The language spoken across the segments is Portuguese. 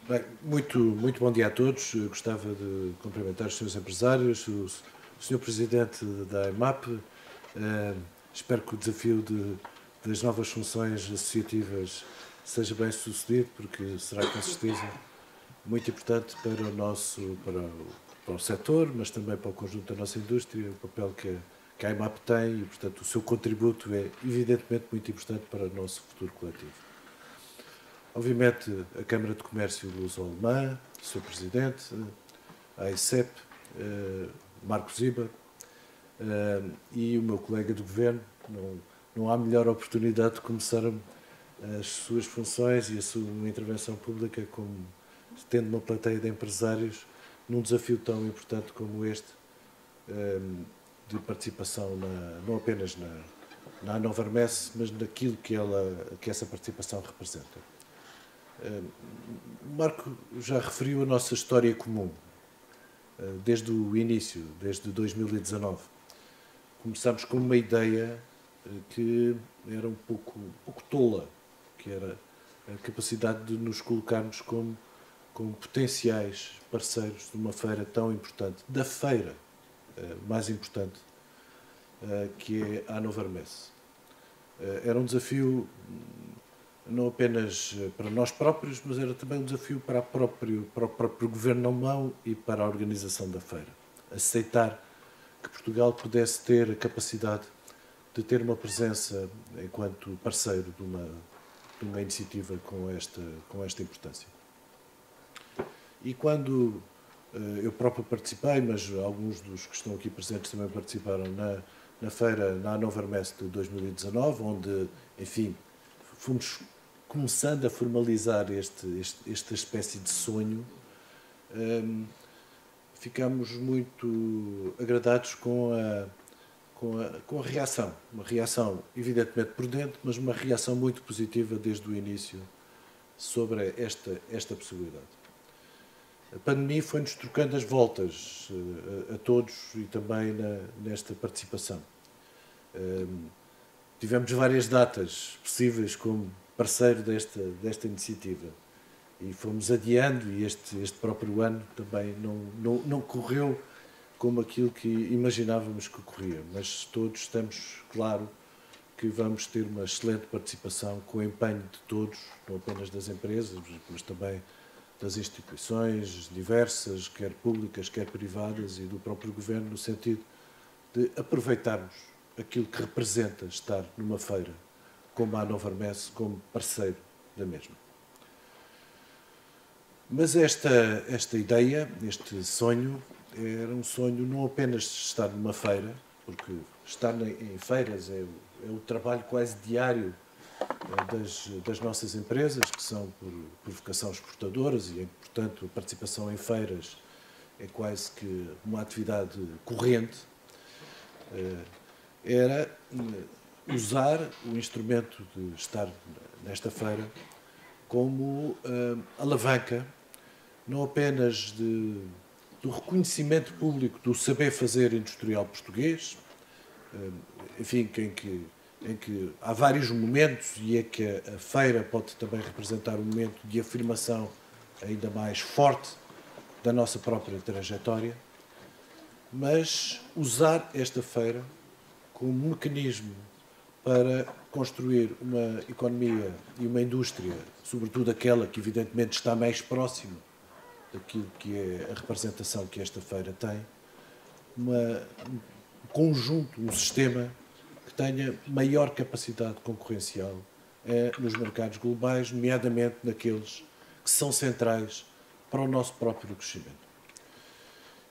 Bem, muito bom dia a todos. Eu gostava de cumprimentar os senhores empresários, o senhor Presidente da EMAP. Espero que o desafio das novas funções associativas seja bem sucedido, porque será com certeza muito importante para para o setor, mas também para o conjunto da nossa indústria, o papel que a EMAP tem e, portanto, o seu contributo é evidentemente muito importante para o nosso futuro coletivo. Obviamente, a Câmara de Comércio Luso-Alemã, o Sr. Presidente, a AICEP, Marco Ziba e o meu colega do Governo. Não há melhor oportunidade de começar as suas funções e a sua intervenção pública como tendo uma plateia de empresários num desafio tão importante como este, de participação não apenas na Hannover Messe, mas naquilo que essa participação representa. Marco já referiu a nossa história comum, desde o início, desde 2019. Começámos com uma ideia que era um pouco tola, que era a capacidade de nos colocarmos como potenciais parceiros de uma feira tão importante, da feira mais importante, que é a Hannover Messe. Era um desafio não apenas para nós próprios, mas era também um desafio para o próprio governo alemão e para a organização da feira. Aceitar que Portugal pudesse ter a capacidade de ter uma presença enquanto parceiro de uma iniciativa com esta importância. E quando eu próprio participei, mas alguns dos que estão aqui presentes também participaram na feira, na Hannover Messe de 2019, onde, enfim, fomos começando a formalizar esta espécie de sonho, ficámos muito agradados com a reação. Uma reação evidentemente prudente, mas uma reação muito positiva desde o início sobre esta possibilidade. A pandemia foi-nos trocando as voltas a todos e também nesta participação. Tivemos várias datas possíveis como parceiro desta iniciativa e fomos adiando, e este próprio ano também não correu como aquilo que imaginávamos que ocorria, mas todos estamos claro que vamos ter uma excelente participação com o empenho de todos, não apenas das empresas, mas também das instituições diversas, quer públicas, quer privadas, e do próprio Governo, no sentido de aproveitarmos aquilo que representa estar numa feira como a Hannover Messe, como parceiro da mesma. Mas esta ideia, este sonho, era um sonho não apenas de estar numa feira, porque estar em feiras é o trabalho quase diário das nossas empresas, que são por vocação exportadoras, e, portanto, a participação em feiras é quase que uma atividade corrente. Era usar o instrumento de estar nesta feira como alavanca, não apenas do reconhecimento público do saber fazer industrial português, enfim, em que há vários momentos, e é que a feira pode também representar um momento de afirmação ainda mais forte da nossa própria trajetória, mas usar esta feira como mecanismo para construir uma economia e uma indústria, sobretudo aquela que evidentemente está mais próxima daquilo que é a representação que esta feira tem, um conjunto, um sistema que tenha maior capacidade concorrencial nos mercados globais, nomeadamente naqueles que são centrais para o nosso próprio crescimento.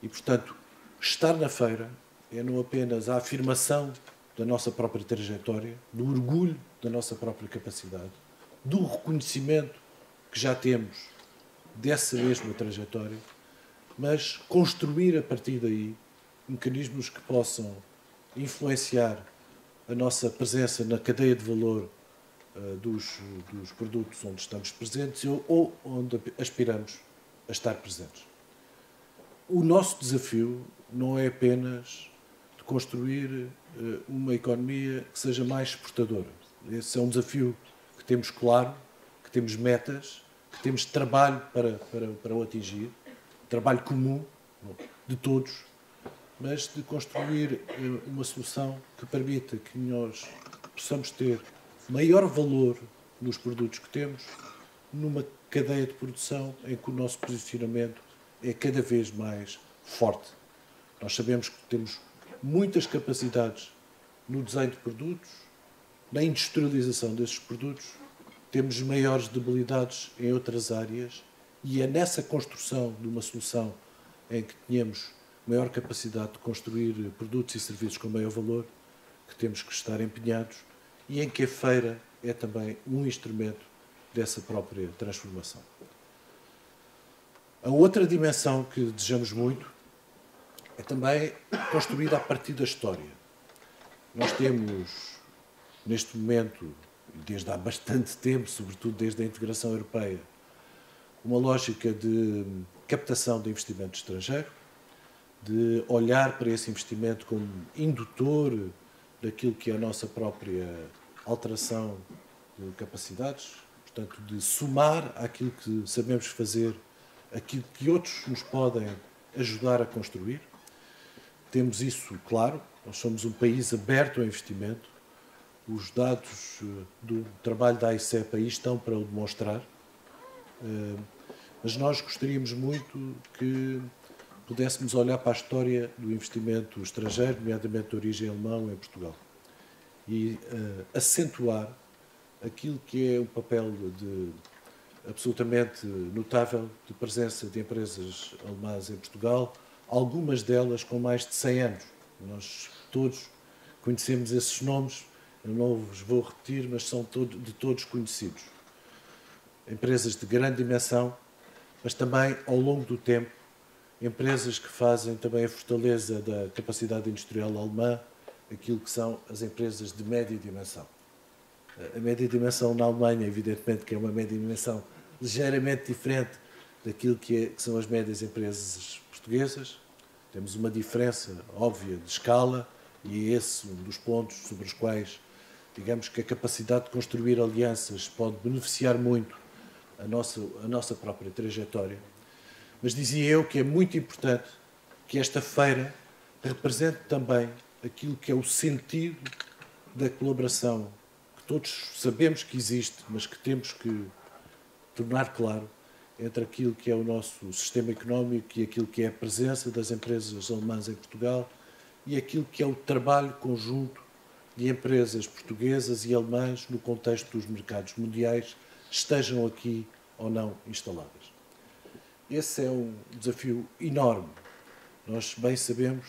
E, portanto, estar na feira é não apenas a afirmação da nossa própria trajetória, do orgulho da nossa própria capacidade, do reconhecimento que já temos dessa mesma trajetória, mas construir a partir daí mecanismos que possam influenciar a nossa presença na cadeia de valor dos produtos onde estamos presentes ou onde aspiramos a estar presentes. O nosso desafio não é apenas de construir uma economia que seja mais exportadora. Esse é um desafio que temos claro, que temos metas, que temos trabalho para o atingir, trabalho comum de todos, mas de construir uma solução que permita que nós possamos ter maior valor nos produtos que temos, numa cadeia de produção em que o nosso posicionamento é cada vez mais forte. Nós sabemos que temos muitas capacidades no desenho de produtos, na industrialização desses produtos, temos maiores debilidades em outras áreas e é nessa construção de uma solução em que tenhamos maior capacidade de construir produtos e serviços com maior valor que temos que estar empenhados e em que a feira é também um instrumento dessa própria transformação. A outra dimensão que desejamos muito é também construída a partir da história. Nós temos, neste momento, desde há bastante tempo, sobretudo desde a integração europeia, uma lógica de captação de investimento estrangeiro, de olhar para esse investimento como indutor daquilo que é a nossa própria alteração de capacidades, portanto, de somar aquilo que sabemos fazer, aquilo que outros nos podem ajudar a construir. Temos isso claro, nós somos um país aberto ao investimento, os dados do trabalho da AICEP aí estão para o demonstrar, mas nós gostaríamos muito que pudéssemos olhar para a história do investimento estrangeiro, nomeadamente de origem alemã em Portugal, e acentuar aquilo que é um papel absolutamente notável de presença de empresas alemãs em Portugal, algumas delas com mais de 100 anos. Nós todos conhecemos esses nomes, eu não vos vou repetir, mas são de todos conhecidos. Empresas de grande dimensão, mas também, ao longo do tempo, empresas que fazem também a fortaleza da capacidade industrial alemã, aquilo que são as empresas de média dimensão. A média dimensão na Alemanha, evidentemente, que é uma média dimensão ligeiramente diferente daquilo que são as médias empresas portuguesas. Temos uma diferença óbvia de escala e é esse um dos pontos sobre os quais, digamos que a capacidade de construir alianças pode beneficiar muito a nossa própria trajetória. Mas dizia eu que é muito importante que esta feira represente também aquilo que é o sentido da colaboração, que todos sabemos que existe, mas que temos que tornar claro, entre aquilo que é o nosso sistema económico e aquilo que é a presença das empresas alemãs em Portugal e aquilo que é o trabalho conjunto de empresas portuguesas e alemãs no contexto dos mercados mundiais, estejam aqui ou não instaladas. Esse é um desafio enorme. Nós bem sabemos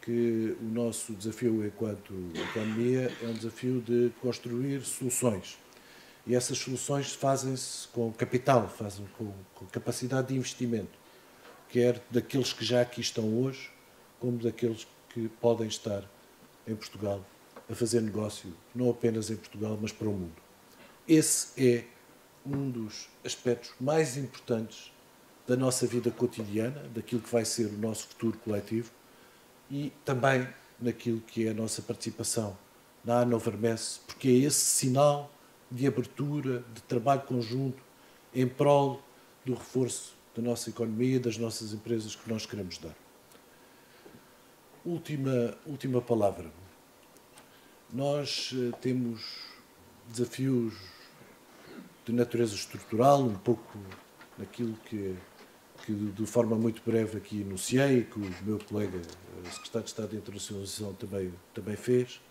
que o nosso desafio enquanto economia é um desafio de construir soluções. E essas soluções fazem-se com capital, fazem com capacidade de investimento, quer daqueles que já aqui estão hoje, como daqueles que podem estar em Portugal a fazer negócio, não apenas em Portugal, mas para o mundo. Esse é um dos aspectos mais importantes da nossa vida cotidiana, daquilo que vai ser o nosso futuro coletivo e também naquilo que é a nossa participação na Hannover Messe, porque é esse sinal de abertura, de trabalho conjunto em prol do reforço da nossa economia, das nossas empresas que nós queremos dar. Última palavra. Nós temos desafios de natureza estrutural, um pouco naquilo que de forma muito breve aqui enunciei, que o meu colega, o Secretário de Estado de Internacionalização, também fez,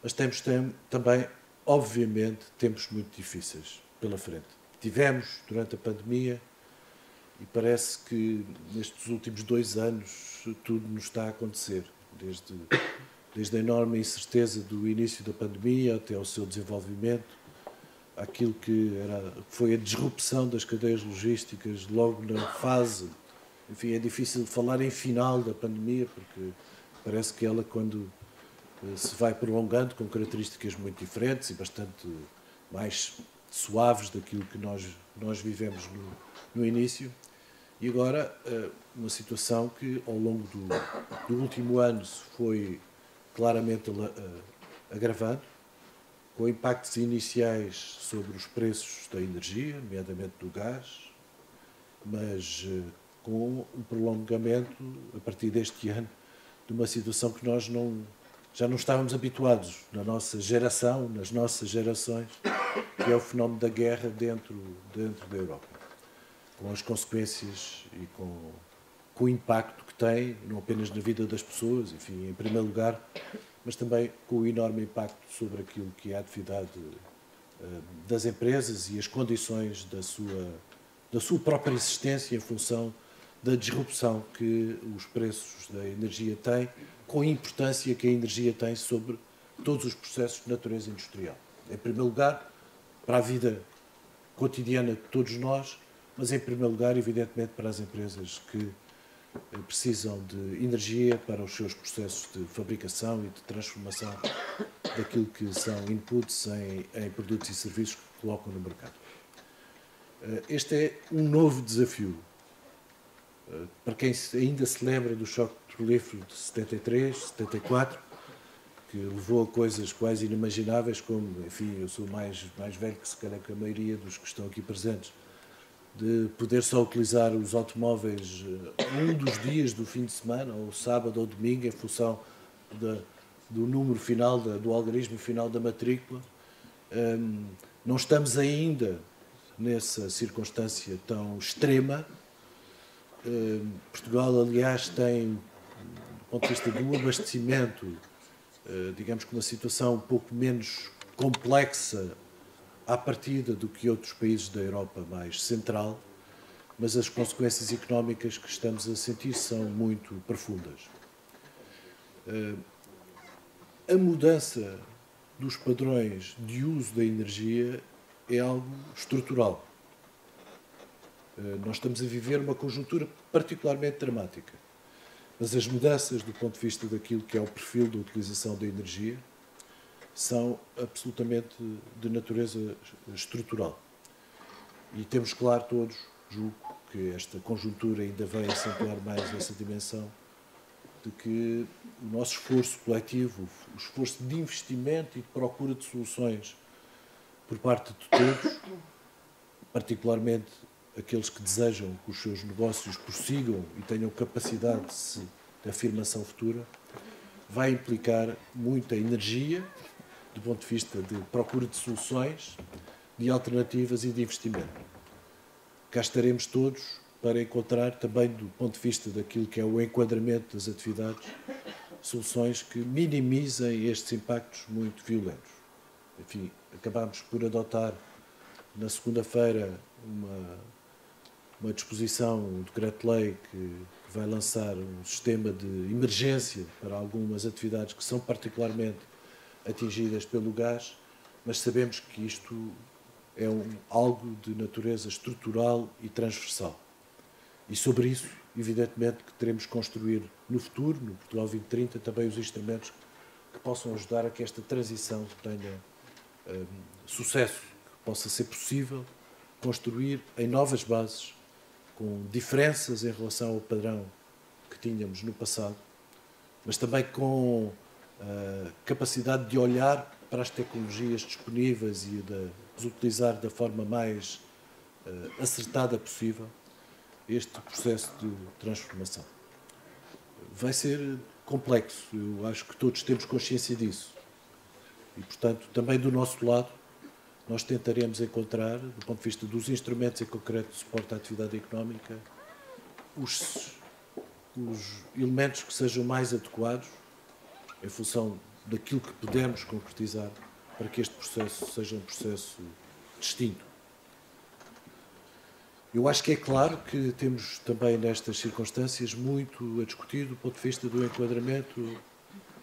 mas temos também, obviamente, tempos muito difíceis pela frente. Tivemos durante a pandemia e parece que nestes últimos 2 anos tudo nos está a acontecer, desde a enorme incerteza do início da pandemia até ao seu desenvolvimento, aquilo que foi a disrupção das cadeias logísticas logo na fase, enfim, é difícil falar em final da pandemia, porque parece que ela, quando se vai prolongando, com características muito diferentes e bastante mais suaves daquilo que nós vivemos no início, e agora uma situação que ao longo do último ano se foi claramente agravando, com impactos iniciais sobre os preços da energia, nomeadamente do gás, mas com um prolongamento, a partir deste ano, de uma situação que nós já não estávamos habituados na nossa geração, nas nossas gerações, que é o fenómeno da guerra dentro da Europa, com as consequências e com o impacto que tem, não apenas na vida das pessoas, enfim, em primeiro lugar, mas também com o enorme impacto sobre aquilo que é a atividade das empresas e as condições da sua própria existência em função da disrupção que os preços da energia têm, com a importância que a energia tem sobre todos os processos de natureza industrial. Em primeiro lugar, para a vida cotidiana de todos nós, mas em primeiro lugar, evidentemente, para as empresas que precisam de energia para os seus processos de fabricação e de transformação daquilo que são inputs em produtos e serviços que colocam no mercado. Este é um novo desafio. Para quem ainda se lembra do choque petrolífero de 73, 74, que levou a coisas quase inimagináveis, como, enfim, eu sou mais velho que se calhar que a maioria dos que estão aqui presentes, de poder só utilizar os automóveis um dos dias do fim de semana, ou sábado ou domingo, em função do número final, do algarismo final da matrícula. Não estamos ainda nessa circunstância tão extrema. Portugal, aliás, tem, do ponto de vista do abastecimento, digamos que uma situação um pouco menos complexa à partida do que outros países da Europa mais central, mas as consequências económicas que estamos a sentir são muito profundas. A mudança dos padrões de uso da energia é algo estrutural. Nós estamos a viver uma conjuntura particularmente dramática, mas as mudanças do ponto de vista daquilo que é o perfil da utilização da energia são absolutamente de natureza estrutural. E temos claro todos, julgo, que esta conjuntura ainda vai acentuar mais essa dimensão de que o nosso esforço coletivo, o esforço de investimento e de procura de soluções por parte de todos, particularmente aqueles que desejam que os seus negócios prossigam e tenham capacidade de afirmação futura, vai implicar muita energia, do ponto de vista de procura de soluções, de alternativas e de investimento. Cá estaremos todos para encontrar também, do ponto de vista daquilo que é o enquadramento das atividades, soluções que minimizem estes impactos muito violentos. Enfim, acabámos por adotar na segunda-feira uma disposição, um decreto-lei que vai lançar um sistema de emergência para algumas atividades que são particularmente atingidas pelo gás, mas sabemos que isto é algo de natureza estrutural e transversal. E sobre isso, evidentemente, que teremos que construir no futuro, no Portugal 2030, também os instrumentos que possam ajudar a que esta transição tenha sucesso, que possa ser possível construir em novas bases, com diferenças em relação ao padrão que tínhamos no passado, mas também com capacidade de olhar para as tecnologias disponíveis e de as utilizar da forma mais acertada possível este processo de transformação. Vai ser complexo, eu acho que todos temos consciência disso. E, portanto, também do nosso lado, nós tentaremos encontrar, do ponto de vista dos instrumentos em concreto de suporte à atividade económica, os elementos que sejam mais adequados em função daquilo que pudermos concretizar para que este processo seja um processo distinto. Eu acho que é claro que temos também nestas circunstâncias muito a discutir do ponto de vista do enquadramento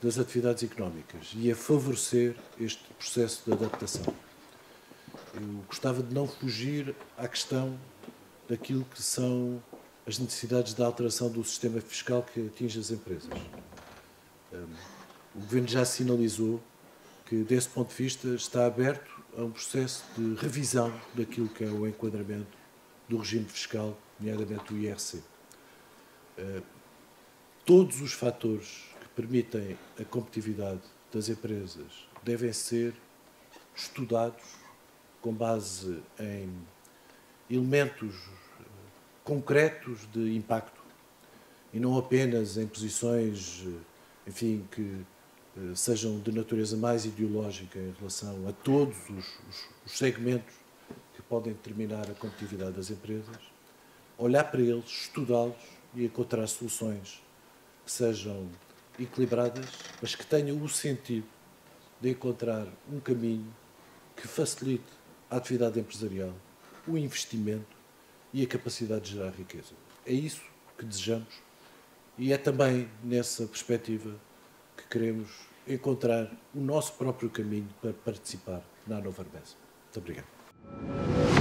das atividades económicas e a favorecer este processo de adaptação. Eu gostava de não fugir à questão daquilo que são as necessidades de alteração do sistema fiscal que atinge as empresas. O Governo já sinalizou que, desse ponto de vista, está aberto a um processo de revisão daquilo que é o enquadramento do regime fiscal, nomeadamente o IRC. Todos os fatores que permitem a competitividade das empresas devem ser estudados, com base em elementos concretos de impacto e não apenas em posições, enfim, que sejam de natureza mais ideológica em relação a todos os segmentos que podem determinar a competitividade das empresas, olhar para eles, estudá-los e encontrar soluções que sejam equilibradas, mas que tenham o sentido de encontrar um caminho que facilite a atividade empresarial, o investimento e a capacidade de gerar riqueza. É isso que desejamos e é também nessa perspectiva que queremos encontrar o nosso próprio caminho para participar na Nova Arbesa. Muito obrigado.